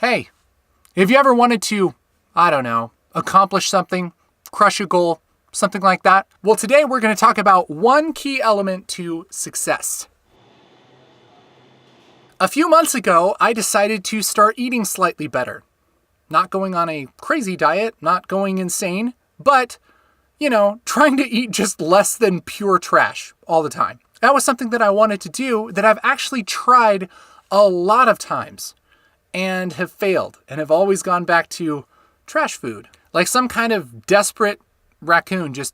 Hey, have you ever wanted to, I don't know, accomplish something, crush a goal, something like that? Well, today we're going to talk about one key element to success. A few months ago, I decided to start eating slightly better. Not going on a crazy diet, not going insane, but, trying to eat just less than pure trash all the time. That was something that I wanted to do that I've actually tried a lot of times and have failed and have always gone back to trash food. Like some kind of desperate raccoon just,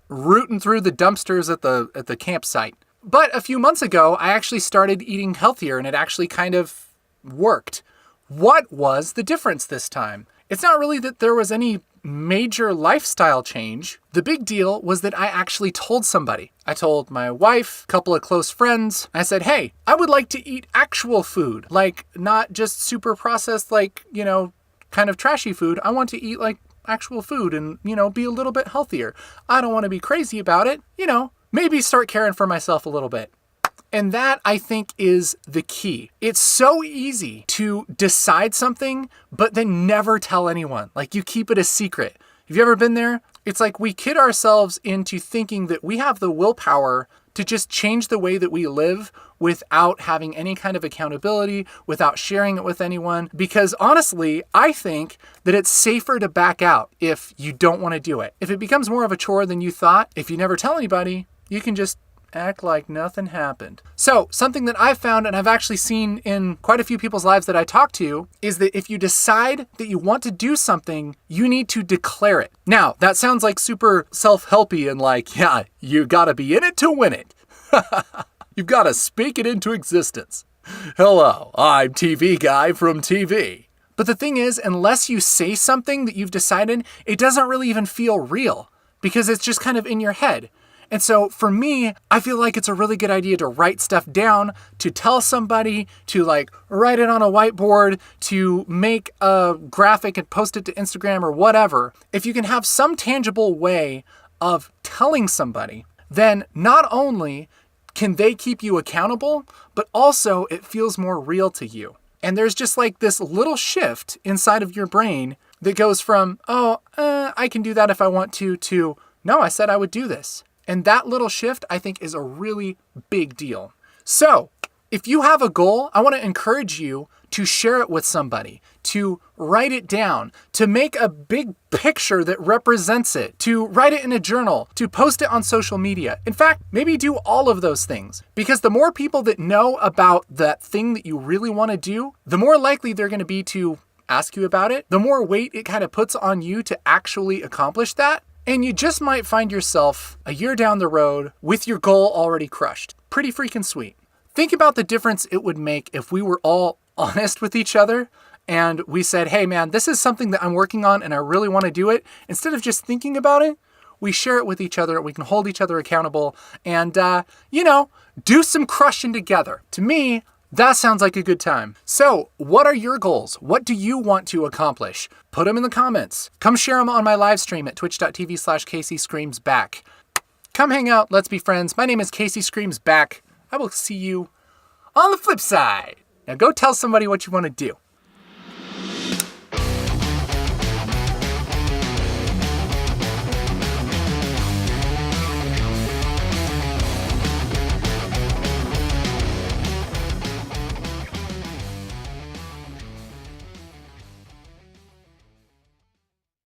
rooting through the dumpsters at the campsite. But a few months ago, I actually started eating healthier and it actually kind of worked. What was the difference this time? It's not really that there was any major lifestyle change. The big deal was that I actually told somebody. I told my wife, a couple of close friends. I said, hey, I would like to eat actual food, like not just super processed, kind of trashy food. I want to eat like actual food and, be a little bit healthier. I don't want to be crazy about it. Maybe start caring for myself a little bit. And that, I think, is the key. It's so easy to decide something, but then never tell anyone. Like you keep it a secret. Have you ever been there? It's like we kid ourselves into thinking that we have the willpower to just change the way that we live without having any kind of accountability, without sharing it with anyone. Because honestly, I think that it's safer to back out if you don't want to do it. If it becomes more of a chore than you thought, if you never tell anybody, you can just act like nothing happened. So something that I've found, and I've actually seen in quite a few people's lives that I talk to, is that if you decide that you want to do something, you need to declare it. Now, that sounds like super self-helpy and like, yeah, you gotta be in it to win it. You've gotta speak it into existence. Hello, I'm TV Guy from TV. But the thing is, unless you say something that you've decided, it doesn't really even feel real because it's just kind of in your head. And so for me, I feel like it's a really good idea to write stuff down, to tell somebody, to write it on a whiteboard, to make a graphic and post it to Instagram or whatever. If you can have some tangible way of telling somebody, then not only can they keep you accountable, but also it feels more real to you. And there's just this little shift inside of your brain that goes from, I can do that if I want to, no, I said I would do this. And that little shift, I think, is a really big deal. So if you have a goal, I want to encourage you to share it with somebody, to write it down, to make a big picture that represents it, to write it in a journal, to post it on social media. In fact, maybe do all of those things. Because the more people that know about that thing that you really want to do, the more likely they're going to be to ask you about it, the more weight it kind of puts on you to actually accomplish that. And you just might find yourself a year down the road with your goal already crushed. Pretty freaking sweet. Think about the difference it would make if we were all honest with each other and we said, hey man, this is something that I'm working on and I really want to do it. Instead of just thinking about it, we share it with each other. We can hold each other accountable and, do some crushing together. To me, that sounds like a good time. So, what are your goals? What do you want to accomplish? Put them in the comments. Come share them on my live stream at twitch.tv/CaseyScreamsBack. Come hang out. Let's be friends. My name is Casey Screams Back. I will see you on the flip side. Now go tell somebody what you want to do.